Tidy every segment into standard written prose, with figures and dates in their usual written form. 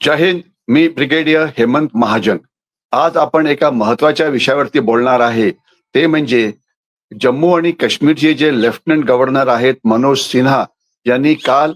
जय हिंद. मी brigadier Hemant Mahajan. आज आपण एका महत्वाच्या विषयावरती बोलणार आहे. ते म्हणजे जम्मू आणि काश्मीरचे जे लेफ्टनंट गव्हर्नर आहेत मनोज सिन्हा यांनी काल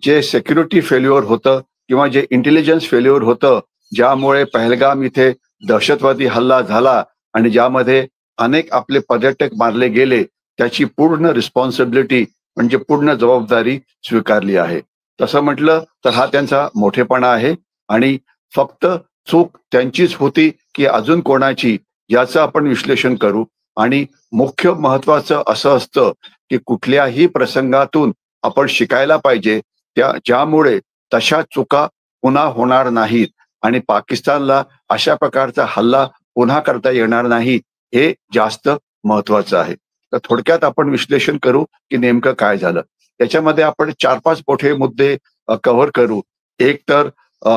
जे सिक्युरिटी फेल्युअर होतं किंवा जे इंटेलिजन्स फेल्युअर होतं, ज्यामुळे पहलगाम इथे दहशतवादी हल्ला झाला आणि ज्यामध्ये अनेक आपले पर्यटक मारले गेले, त्याची पूर्ण रिस्पॉन्सिबिलिटी म्हणजे पूर्ण जबाबदारी स्वीकारली आहे. तसं म्हटलं तर हा त्यांचा मोठेपणा आहे आणि फक्त चूक त्यांचीच होती की अजून कोणाची, याचं आपण विश्लेषण करू. आणि मुख्य महत्वाचं असं असतं की कुठल्याही प्रसंगातून आपण शिकायला पाहिजे, ज्यामुळे तशा चुका पुन्हा होणार नाहीत आणि पाकिस्तानला अशा प्रकारचा हल्ला पुन्हा करता येणार नाही, हे जास्त महत्वाचं आहे. तर थोडक्यात आपण विश्लेषण करू की नेमकं काय झालं. त्याच्यामध्ये आपण 4-5 मोठे मुद्दे कव्हर करू. एक तर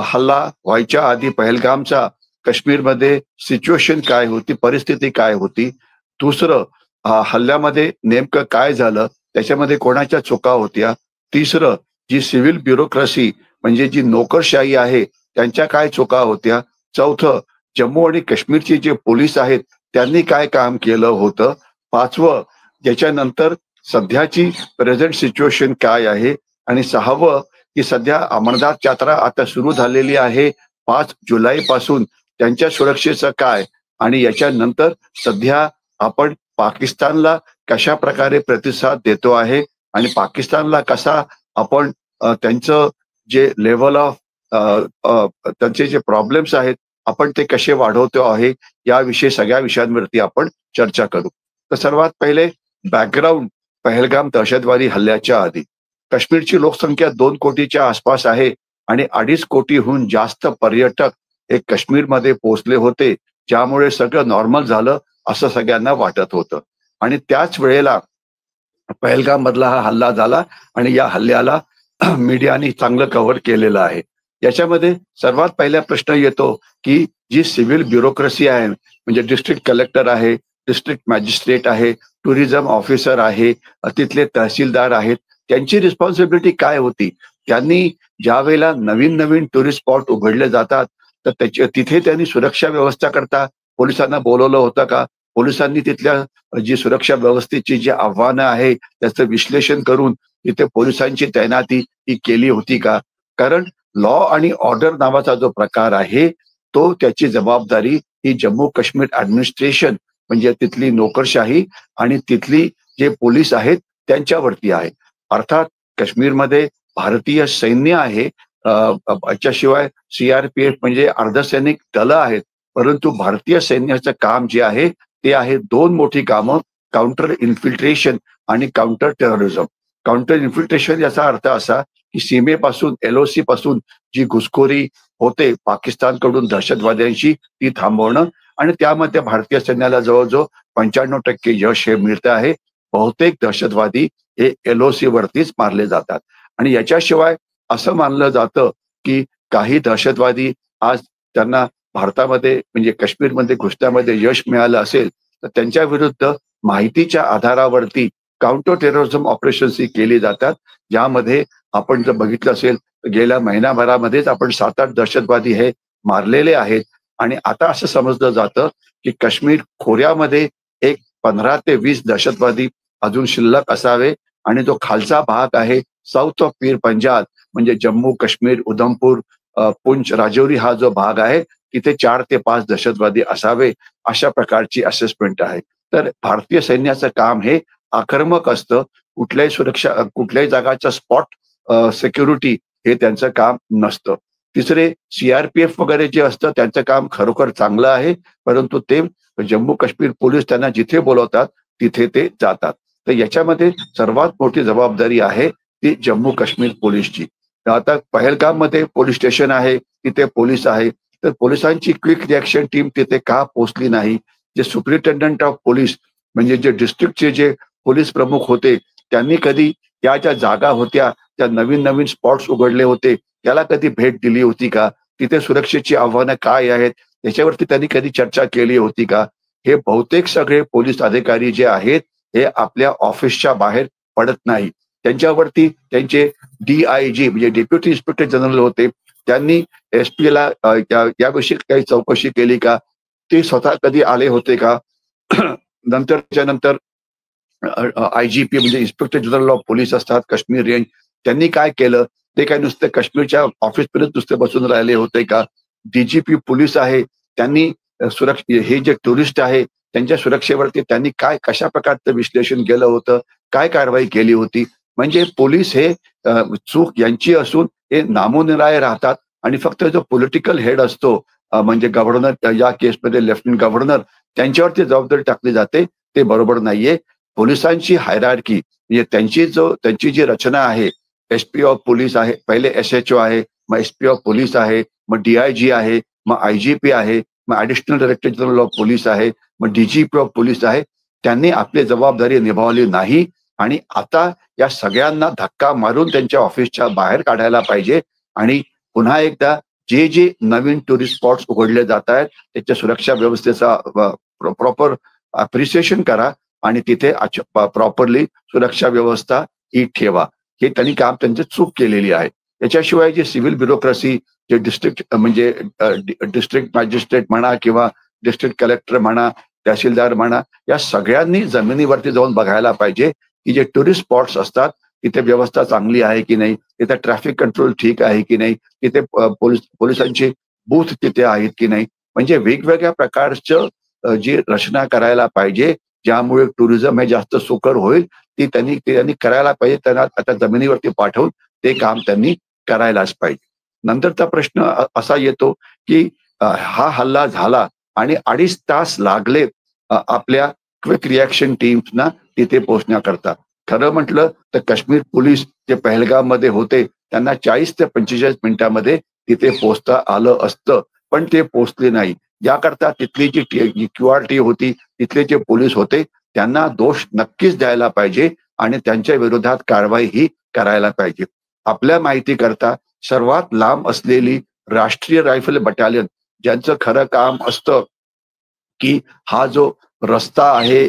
हल्ला व्हायच्या आधी पहलगामचा काश्मीरमध्ये सिच्युएशन काय होती, परिस्थिती काय होती. दुसरं, हल्ल्यामध्ये नेमकं काय झालं, त्याच्यामध्ये कोणाच्या चुका होत्या. तिसरं, जी सिव्हिल ब्युरोक्रेसी म्हणजे जी नोकरशाही आहे, त्यांच्या काय चुका होत्या. चौथं, जम्मू आणि काश्मीरचे जे पोलीस आहेत, त्यांनी काय काम केलं होतं. पाचवं, त्याच्यानंतर सध्याची प्रेझेंट सिच्युएशन काय आहे. आणि सहावं, की सध्या अमरनाथ यात्रा आता सुरू झालेली आहे 5 जुलैपासून, त्यांच्या सुरक्षेचं काय. आणि याच्यानंतर सध्या आपण पाकिस्तानला कशा प्रकारे प्रतिसाद देतो आहे आणि पाकिस्तानला कसा आपण त्यांचं जे लेव्हल ऑफ त्यांचे जे प्रॉब्लेम्स आहेत, आपण ते कसे वाढवतो आहे, याविषयी सगळ्या विषयांवरती आपण चर्चा करू. तर सर्वात पहिले बॅकग्राऊंड पहलगाम दहशतवादी हल्ल्याच्या आधी. काश्मीरची लोकसंख्या 2 कोटीच्या आसपास आहे आणि 2.5 कोटीहून जास्त पर्यटक हे काश्मीरमध्ये पोहोचले होते, ज्यामुळे सगळं नॉर्मल झालं असं सगळ्यांना वाटत होतं. आणि त्याच वेळेला पहलगाम मधला हा हल्ला झाला आणि या हल्ल्याला मीडियाने चांगलं कव्हर केलेलं आहे. याच्यामध्ये सर्वात पहिला प्रश्न येतो की जी सिव्हिल ब्युरोक्रेसी आहे, म्हणजे डिस्ट्रिक्ट कलेक्टर आहे, डिस्ट्रिक्ट मॅजिस्ट्रेट आहे, टुरिझम ऑफिसर आहे, तिथले तहसीलदार आहेत, त्यांची रिस्पॉन्सिबिलिटी काय होती. त्यांनी ज्यावेळेला नवीन नवीन टुरिस्ट स्पॉट उघडले जातात, तर तिथे त्यांनी सुरक्षा व्यवस्था करता पोलिसांना बोलवलं होतं का. पोलिसांनी तिथल्या जी सुरक्षा व्यवस्थेची जी आव्हानं आहे त्याचं विश्लेषण करून तिथे पोलिसांची तैनाती ही केली होती का. कारण लॉ आणि ऑर्डर नावाचा जो प्रकार आहे, तो त्याची जबाबदारी ही जम्मू काश्मीर ऍडमिनिस्ट्रेशन म्हणजे तिथली नोकरशाही आणि तिथली जे पोलीस आहेत त्यांच्यावरती आहे. अर्थात काश्मीरमध्ये भारतीय सैन्य आहे, याच्याशिवाय सीआरपीएफ म्हणजे अर्धसैनिक दलं आहेत. परंतु भारतीय सैन्याचं काम जे आहे ते आहे 2 मोठी कामं, काउंटर इन्फिल्ट्रेशन आणि काउंटर टेररिझम. काउंटर इन्फिल्ट्रेशन याचा अर्थ असा की सीमेपासून एलओसी पासून जी घुसखोरी होते पाकिस्तानकडून दहशतवाद्यांशी, ती थांबवणं. आणि त्यामध्ये भारतीय सैन्याला जवळजवळ 95% यश हे मिळतं आहे. बहुतेक दहशतवादी हे एलओसी वरतीच मारले जातात. आणि याच्याशिवाय असं मानलं जातं की काही दहशतवादी आज त्यांना भारतामध्ये म्हणजे काश्मीरमध्ये घुसण्यामध्ये यश मिळालं असेल, तर त्यांच्या विरुद्ध माहितीच्या आधारावरती काउंटर टेररिझम ऑपरेशन्स ही केली जातात. ज्यामध्ये आपण जर बघितलं असेल तर गेल्या महिनाभरामध्येच आपण 7-8 दहशतवादी हे मारलेले आहेत. आणि आता असं समजलं जातं की काश्मीर खोऱ्यामध्ये एक 15 ते 20 दहशतवादी अजून शिल्लक असावे आणि जो खालचा भाग आहे साऊथ ऑफ पीर पंजाब म्हणजे जम्मू काश्मीर, उधमपूर, पुंछ, राजौरी हा जो भाग आहे, तिथे 4 ते 5 दहशतवादी असावे, अशा प्रकारची असेसमेंट आहे. तर भारतीय सैन्याचं काम हे आक्रमक असतं. कुठल्याही जागाचा स्पॉट सिक्युरिटी हे त्यांचं काम नसतं. तिसरे, सीआरपीएफ वगैरे जे असतं त्यांचं काम खरोखर चांगलं आहे, परंतु ते जम्मू काश्मीर पोलीस त्यांना जिथे बोलवतात तिथे ते जातात. तर याच्यामध्ये सर्वात मोठी जबाबदारी आहे ती जम्मू काश्मीर पोलीसची. आता पहलगाममध्ये पोलीस स्टेशन आहे, तिथे पोलीस आहे, तर पोलिसांची क्विक रिॲक्शन टीम तिथे का पोहोचली नाही. जे सुप्रिटेंडंट ऑफ पोलीस म्हणजे जे डिस्ट्रिक्टचे जे पोलीस प्रमुख होते, त्यांनी कधी त्या ज्या जागा होत्या, त्या नवीन नवीन स्पॉट्स उघडले होते, त्याला कधी भेट दिली होती का. तिथे सुरक्षेची आव्हानं काय आहेत याच्यावरती त्यांनी कधी चर्चा केली होती का. हे बहुतेक सगळे पोलीस अधिकारी जे आहेत हे आपल्या ऑफिसच्या बाहेर पडत नाही. त्यांच्यावरती त्यांचे DIG म्हणजे डेप्युटी इन्स्पेक्टर जनरल होते, त्यांनी SP ला याविषयी काही चौकशी केली का? ते स्वतः कधी आले होते का? नंतर त्याच्यानंतर IGP म्हणजे इन्स्पेक्टर जनरल ऑफ पोलीस असतात काश्मीर रेंज, त्यांनी काय केलं? ते काय नुसते काश्मीरच्या ऑफिसमध्येच नुसते बसून राहिले होते का? DGP पोलीस आहे, त्यांनी हे जे टुरिस्ट आहे त्यांच्या सुरक्षेवरती त्यांनी काय कशा प्रकारचं विश्लेषण केलं होतं? काय कारवाई केली होती? म्हणजे पोलीस हे चूक यांची असून हे नामोनिराळे राहतात आणि फक्त जो पॉलिटिकल हेड असतो म्हणजे गव्हर्नर, या केसमध्ये लेफ्टनंट गव्हर्नर, त्यांच्यावरती जबाबदारी टाकली जाते. ते बरोबर नाहीये. पोलिसांची हायरार्की म्हणजे त्यांची जी रचना आहे, SP ऑफ पोलीस आहे, पहिले SHO आहे, मग SP ऑफ पोलीस आहे, मग DIG आहे, मग IGP आहे, मग additional director general of police आहे, मग DGP ऑफ पोलीस आहे. त्यांनी आपली जबाबदारी निभावली नाही आणि आता या सगळ्यांना धक्का मारून त्यांच्या ऑफिसच्या बाहेर काढायला पाहिजे आणि पुन्हा एकदा जे नवीन टुरिस्ट स्पॉट्स उघडले जात आहेत त्याच्या सुरक्षा व्यवस्थेचा प्रॉपर अप्रिसिएशन करा आणि तिथे प्रॉपरली सुरक्षा व्यवस्था ही ठेवा. हे त्यांनी काम त्यांची चूक केलेली आहे. त्याच्याशिवाय जे सिव्हिल ब्युरोक्रेसी, जे डिस्ट्रिक्ट मॅजिस्ट्रेट म्हणा किंवा डिस्ट्रिक्ट कलेक्टर म्हणा, तहसीलदार म्हणा, या सगळ्यांनी जमिनीवरती जाऊन बघायला पाहिजे की जे टुरिस्ट स्पॉट्स असतात तिथे व्यवस्था चांगली आहे की नाही, तिथे ट्रॅफिक कंट्रोल ठीक आहे की नाही, तिथे पोलिसांची बूथ तिथे आहेत की नाही. म्हणजे वेगवेगळ्या प्रकारचं जी रचना करायला पाहिजे ज्यामुळे टुरिझम हे जास्त सुकर होईल, ती त्यांनी करायला पाहिजे. त्यांना आता जमिनीवरती पाठवून ते काम त्यांनी करायलाच पाहिजे. नंतरचा प्रश्न असा येतो की हा हल्ला झाला आणि 2.5 तास लागले आपल्या क्विक रिॲक्शन टीम्सना तिथे पोहोचण्याकरता. खरं म्हटलं तर काश्मीर पोलीस जे पहलगाम मध्ये होते त्यांना 40 ते 45 मिनिटांमध्ये तिथे पोहोचता आलं असतं, पण ते पोहोचले नाही. याकरता तिथली जी QRT होती, तिथले जे पोलीस होते त्यांना दोष नक्कीच द्यायला पाहिजे आणि त्यांच्या विरोधात कारवाई ही करायला पाहिजे. आपल्या माहितीकरता सर्वात लांब असलेली राष्ट्रीय रायफल बटालियन, ज्यांचं खरं काम असतं की हा जो रस्ता आहे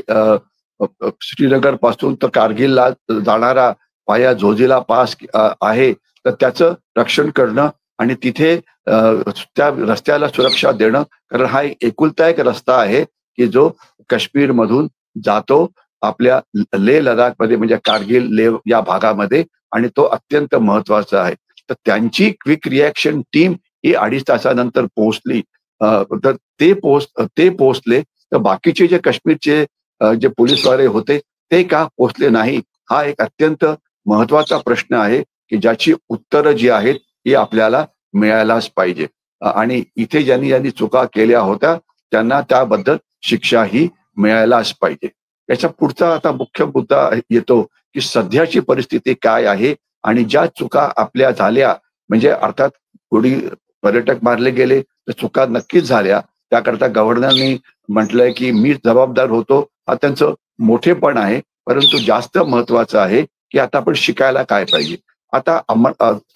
श्रीनगर पासून तर कारगिलला जाणारा वाया झोजिला पास आहे, तर त्याचं रक्षण करणं आणि तिथे त्या रस्त्याला सुरक्षा देणं, कारण हा एकुलता एक रस्ता आहे की जो काश्मीर मधून जातो आपल्या लेह लडाख मध्ये म्हणजे कारगिल लेह या भागामध्ये आणि तो अत्यंत महत्वाचा आहे. तर त्यांची क्विक रिॲक्शन टीम ही 2.5 तासानंतर पोहोचली. तर ते पोहोचले तर बाकीचे जे काश्मीरचे जे पोलीसवाले होते ते का पोहोचले नाही, हा एक अत्यंत महत्वाचा प्रश्न आहे की ज्याची उत्तरं जी आहेत ही आपल्याला मिळायलाच पाहिजे. आणि इथे ज्यांनी चुका केल्या होत्या त्यांना त्याबद्दल शिक्षा ही मिळायलाच पाहिजे. याच्या पुढचा आता मुख्य मुद्दा येतो की सध्याची परिस्थिती काय आहे आणि ज्या चुका आपल्या झाल्या म्हणजे अर्थात कोणी पर्यटक मारले गेले तर चुका नक्कीच झाल्या. त्याकरता गव्हर्नरनी म्हटलंय की मी जबाबदार होतो, हा त्यांचं मोठेपण आहे. परंतु जास्त महत्वाचं आहे की आता आपण शिकायला काय पाहिजे. आता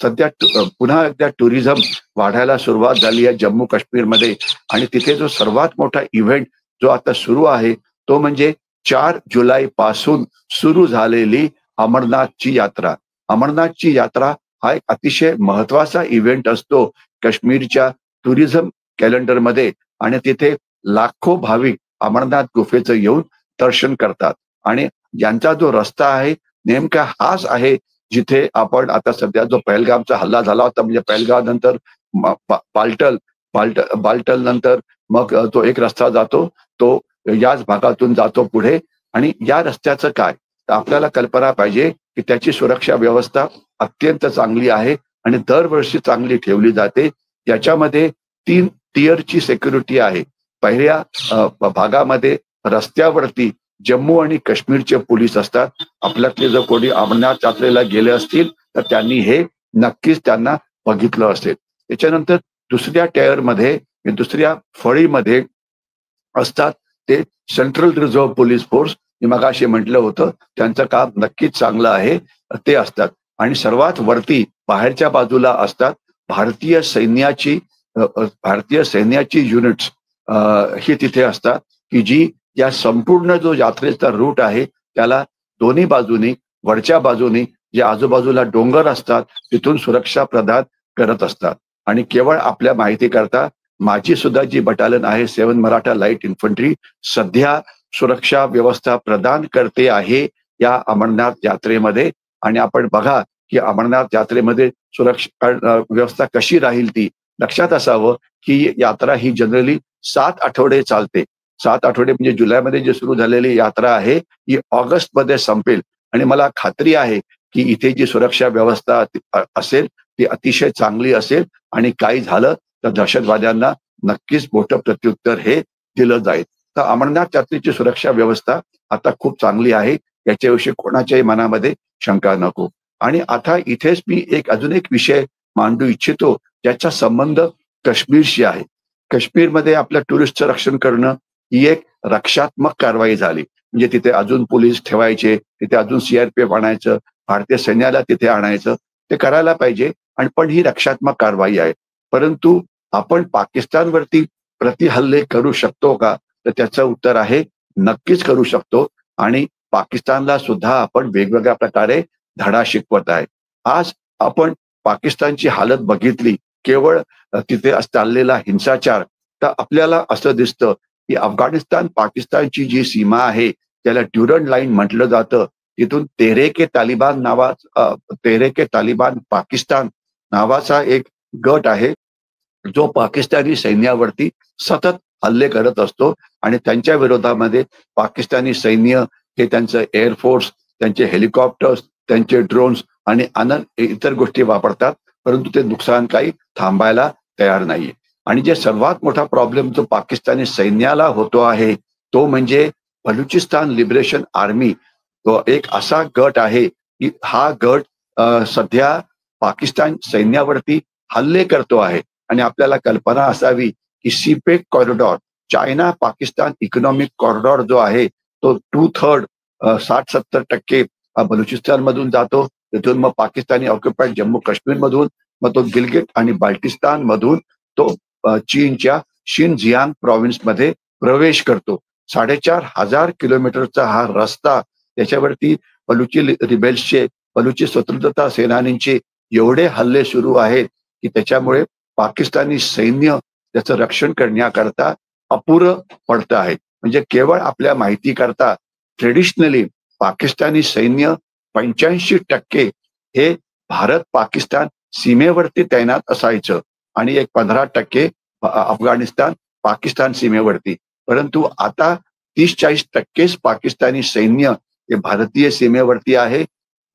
सध्या पुन्हा एकदा टुरिझम वाढायला सुरुवात झाली आहे जम्मू काश्मीरमध्ये आणि तिथे जो सर्वात मोठा इव्हेंट जो आता सुरू आहे तो म्हणजे 4 जुलै पासून सुरू झालेली अमरनाथची यात्रा. अमरनाथची यात्रा हा एक अतिशय महत्वाचा इव्हेंट असतो काश्मीरच्या टुरिझम कॅलेंडरमध्ये आणि तिथे लाखो भाविक अमरनाथ गुफेचं येऊन दर्शन करतात आणि यांचा जो रस्ता आहे नेमका हाच आहे जिथे आपण आता सध्या जो पहलगामचा हल्ला झाला होता म्हणजे पहलगाम नंतर बाल्टल नंतर मग तो एक रस्ता जातो तो याच भागातून जातो पुढे आणि या रस्त्याचं काय तर आपल्याला कल्पना पाहिजे की त्याची सुरक्षा व्यवस्था अत्यंत चांगली आहे आणि दरवर्षी चांगली ठेवली जाते. याच्यामध्ये 3 टियरची सिक्युरिटी आहे. पहिल्या भागामध्ये रस्त्यावरती जम्मू आणि काश्मीरचे पोलीस असतात. आपल्यातले जर कोणी अमरनाथ यात्रेला गेले असतील तर त्यांनी हे नक्कीच त्यांना बघितलं असेल. त्याच्यानंतर दुसऱ्या फळीमध्ये असतात ते सेंट्रल रिझर्व्ह पोलीस फोर्स, मी मगाशी म्हटलं होतं त्यांचं काम नक्कीच चांगलं आहे ते असतात. आणि सर्वात वरती बाहेरच्या बाजूला असतात भारतीय सैन्याची युनिट्स ही तिथे असतात की जी या संपूर्ण जो यात्रेचा रूट आहे त्याला दोन्ही बाजूनी वरच्या बाजूनी जे आजूबाजूला डोंगर असतात तिथून सुरक्षा प्रदान करत असतात. आणि केवळ आपल्या माहिती करता माझी सुद्धा जी बटालियन आहे 7 मराठा लाईट इन्फंट्री सध्या सुरक्षा व्यवस्था प्रदान करते आहे या अमरनाथ यात्रेमध्ये. आणि आपण बघा की अमरनाथ यात्रेमध्ये सुरक्षा व्यवस्था कशी राहील ती लक्षात असावं की यात्रा ही जनरली 7 आठवडे चालते. 7 आठवडे म्हणजे जुलैमध्ये जी सुरू झालेली यात्रा आहे ही ऑगस्टमध्ये संपेल. आणि मला खात्री आहे की इथे जी सुरक्षा व्यवस्था असेल ती अतिशय चांगली असेल आणि काही झालं तर दहशतवाद्यांना नक्कीच मोठं प्रत्युत्तर हे दिलं जाईल. तर अमरनाथ यात्रेची सुरक्षा व्यवस्था आता खूप चांगली आहे याच्याविषयी कोणाच्याही मनामध्ये शंका नको. आणि आता इथेच मी अजून एक विषय मांडू इच्छितो ज्याचा संबंध काश्मीरशी आहे. काश्मीरमध्ये आपल्या टुरिस्टचं रक्षण करणं ही एक रक्षात्मक कारवाई झाली. म्हणजे तिथे अजून पोलीस ठेवायचे, तिथे अजून सीआरपीएफ आणायचं, भारतीय सैन्याला तिथे आणायचं, ते करायला पाहिजे. आणि पण ही रक्षात्मक कारवाई आहे. परंतु आपण पाकिस्तानवरती प्रतिहल्ले करू शकतो का? तर त्याचं उत्तर आहे नक्कीच करू शकतो. आणि पाकिस्तानला सुद्धा आपण वेगवेगळ्या प्रकारे धडा शिकवत आहे. आज आपण पाकिस्तानची हालत बघितली, केवळ तिथे चाललेला हिंसाचार, तर आपल्याला असं दिसतं की अफगाणिस्तान पाकिस्तानची जी सीमा आहे त्याला ड्युरंड लाईन म्हटलं जातं. तिथून तेहरेके तालिबान पाकिस्तान नावाचा एक गट आहे जो पाकिस्तानी सैन्यावरती सतत हल्ले करत असतो. आणि त्यांच्या विरोधामध्ये पाकिस्तानी सैन्य हे त्यांचं एअरफोर्स, त्यांचे हेलिकॉप्टर्स, त्यांचे ड्रोन्स आणि इतर गोष्टी वापरतात. परंतु ते नुकसान काही थांबायला तयार नाहीये. आणि जे सर्वात मोठा प्रॉब्लेम जो पाकिस्तानी सैन्याला होतो आहे तो म्हणजे बलुचिस्तान लिबरेशन आर्मी. तो एक असा गट आहे की हा गट सध्या पाकिस्तान सैन्यावरती हल्ले करतो आहे. आणि आपल्याला कल्पना असावी की CPEC corridor, China Pakistan economic corridor जो आहे तो 2/3 60-70% बलुचिस्तान मधून जातो. तिथून मग पाकिस्तानी ऑक्युपाईड जम्मू काश्मीर मधून, मग तो गिलगिट आणि बाल्टिस्तान मधून तो चीनच्या शिनजियांग प्रॉव्हिन्स मध्ये प्रवेश करतो. 4,500 किलोमीटरचा हा रस्ता, त्याच्यावरती बलुची स्वतंत्रता सेनानींचे एवढे हल्ले सुरू आहेत की त्याच्यामुळे पाकिस्तानी सैन्य त्याचं रक्षण करण्याकरता अपुरं पडतं आहे. म्हणजे केवळ आपल्या माहिती करता ट्रेडिशनली पाकिस्तानी सैन्य 85% हे भारत पाकिस्तान सीमेवरती तैनात असायचं आणि एक 15% अफगाणिस्तान पाकिस्तान सीमेवरती. परंतु आता 30-40% पाकिस्तानी सैन्य हे भारतीय सीमेवरती आहे.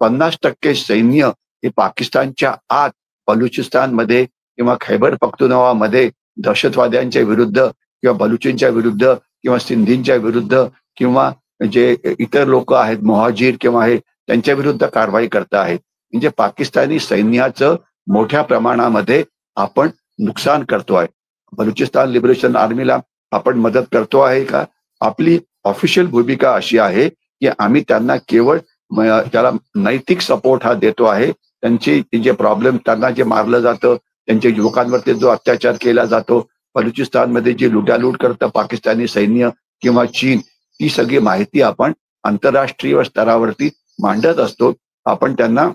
50% सैन्य हे पाकिस्तानच्या आत बलुचिस्तानमध्ये किंवा खैबर पख्तुनख्वामध्ये दहशतवाद्यांच्या विरुद्ध किंवा बलुचींच्या विरुद्ध किंवा सिंधींच्या विरुद्ध किंवा जे इतर लोक आहेत मोहाजीर किंवा हे त्यांच्या विरुद्ध कारवाई करत आहेत. म्हणजे पाकिस्तानी सैन्याचं मोठ्या प्रमाणामध्ये आपण नुकसान करतो आहे. बलुचिस्तान लिबरेशन आर्मीला आपण मदत करतो आहे का? आपली ऑफिशियल भूमिका अशी आहे की आम्ही त्यांना केवळ त्याला नैतिक सपोर्ट हा देतो आहे. त्यांची जे प्रॉब्लेम, त्यांना जे मारलं जातं, त्यांच्या युवकांवरती जो अत्याचार केला जातो, बलुचिस्तानमध्ये जी लुटालूट करतं पाकिस्तानी सैन्य किंवा चीन, ती सगळी माहिती आपण आंतरराष्ट्रीय स्तरावरती मांडत असतो. आपण त्यांना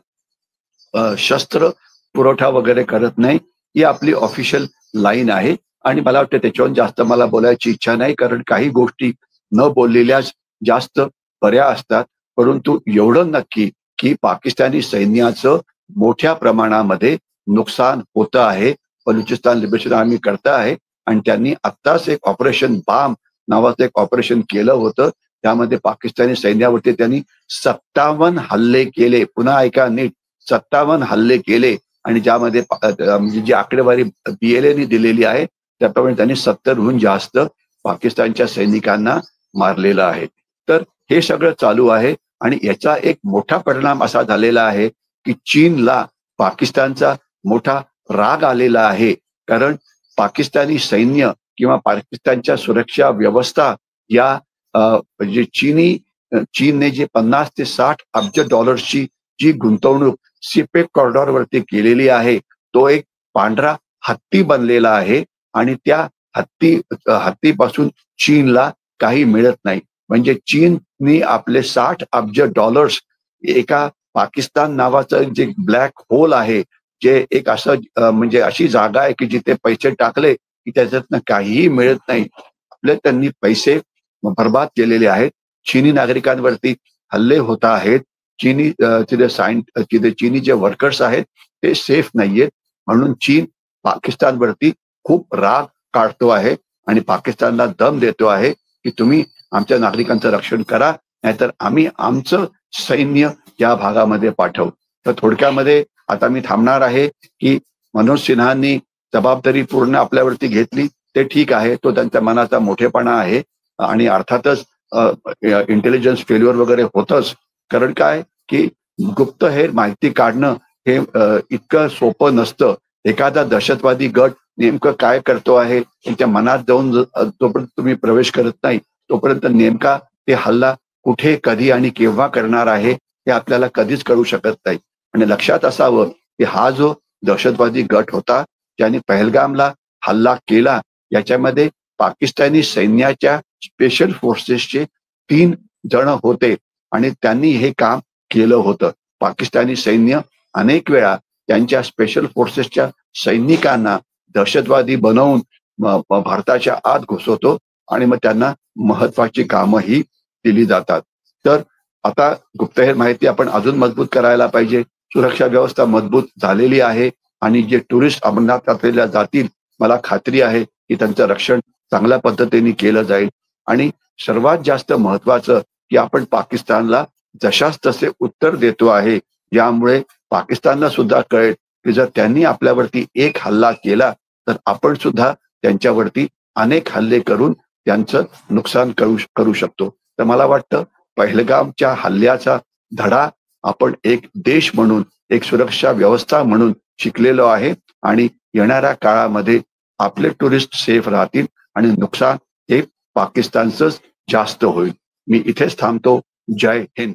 शस्त्र पुरवठा वगैरे करत नाही. ही आपली ऑफिशियल लाईन आहे. आणि मला वाटतं त्याच्यावर जास्त मला बोलायची इच्छा नाही, कारण काही गोष्टी न बोललेल्याच जास्त बऱ्या असतात. परंतु एवढं नक्की की पाकिस्तानी सैन्याचं मोठ्या प्रमाणामध्ये नुकसान होतं आहे. बलुचिस्तान लिबरेशन आर्मी करता आहे. आणि त्यांनी आत्ताच एक ऑपरेशन बाम नावाचं एक ऑपरेशन केलं होतं. त्यामध्ये पाकिस्तानी सैन्यावरती त्यांनी 57 हल्ले केले. पुन्हा ऐका नीट, 57 हल्ले केले. आणि ज्यामध्ये म्हणजे जी आकडेवारी BLAने दिलेली आहे त्याप्रमाणे त्यांनी 70हून जास्त पाकिस्तानच्या सैनिकांना मारलेलं आहे. तर हे सगळं चालू आहे. आणि याचा एक मोठा परिणाम असा झालेला आहे की चीनला पाकिस्तानचा मोठा राग आलेला आहे. कारण पाकिस्तानी सैन्य किंवा पाकिस्तानच्या सुरक्षा व्यवस्था या जे चीनने जे 50 ते 60 अब्ज डॉलर्सची जी गुंतवणूक सीपेक कॉरिडॉर वरती केलेली आहे, तो एक पांढरा हत्ती बनलेला आहे. आणि त्या हत्तीपासून चीनला काही मिळत नाही. म्हणजे चीनने आपले 60 अब्ज डॉलर्स एका पाकिस्तान नावाचं जे ब्लॅक होल आहे जे एक असं म्हणजे अशी जागा आहे की जिथे पैसे टाकले की त्याच्यातनं काहीही मिळत नाही. आपले त्यांनी पैसे बरबाद केलेले आहेत. चीनी नागरिकांवरती हल्ले होत आहेत. तिथे चीनी जे वर्कर्स आहेत ते सेफ नाहीयेत. म्हणून चीन पाकिस्तानवरती खूप राग काढतो आहे आणि पाकिस्तानला दम देतो आहे की तुम्ही आमच्या नागरिकांचं रक्षण करा, नाहीतर आम्ही आमचं सैन्य या भागामध्ये पाठवू. तर थोडक्यामध्ये आता मी थांबणार आहे की मनोज सिन्हांनी जबाबदारी पूर्ण आपल्यावरती घेतली ते ठीक आहे. तो त्यांच्या मनाचा मोठेपणा आहे आणि अर्थातच इंटेलिजन्स फेल्युअर वगैरे होतच. कारण काय की गुप्तहेर माहिती काढणं हे इतकं सोपं नसतं. एखादा दहशतवादी गट नेमकं काय करतो आहे त्यांच्या मनात जाऊन जोपर्यंत तुम्ही प्रवेश करत नाही तोपर्यंत नेमका ते हल्ला कुठे, कधी आणि केव्हा करणार आहे हे आपल्याला कधीच कळू शकत नाही. आणि लक्षात असावं की हा जो दहशतवादी गट होता ज्याने पहलगामला हल्ला केला याच्यामध्ये पाकिस्तानी सैन्याच्या स्पेशल फोर्सेसचे 3 जण होते आणि त्यांनी हे काम केलं होतं. पाकिस्तानी सैन्य अनेक वेळा त्यांच्या स्पेशल फोर्सेसच्या सैनिकांना दहशतवादी बनवून भारताच्या आत घुसवतो आणि मग त्यांना महत्वाची कामंही दिली जातात. तर आता गुप्तहेर माहिती आपण अजून मजबूत करायला पाहिजे. सुरक्षा व्यवस्था मजबूत झालेली आहे आणि जे टुरिस्ट अमरनाथ यात्रेला जातील मला खात्री आहे की त्यांचं रक्षण चांगल्या पद्धतीने केलं जाईल. आणि सर्वात जास्त महत्वाचं की आपण पाकिस्तानला जशास तसे उत्तर देतो आहे, यामुळे पाकिस्तानला सुद्धा कळेल की जर त्यांनी आपल्यावरती एक हल्ला केला तर आपण सुद्धा त्यांच्यावरती अनेक हल्ले करून त्यांचं नुकसान करू शकतो. तर मला वाटतं पहलगामच्या हल्ल्याचा धडा आपण एक देश म्हणून, एक सुरक्षा व्यवस्था म्हणून शिकलेलो आहे आणि येणाऱ्या काळामध्ये आपले टुरिस्ट सेफ राहतील आणि नुकसान हे पाकिस्तानचंच जास्त होईल. मी इथेच थांबतो. जय हिंद.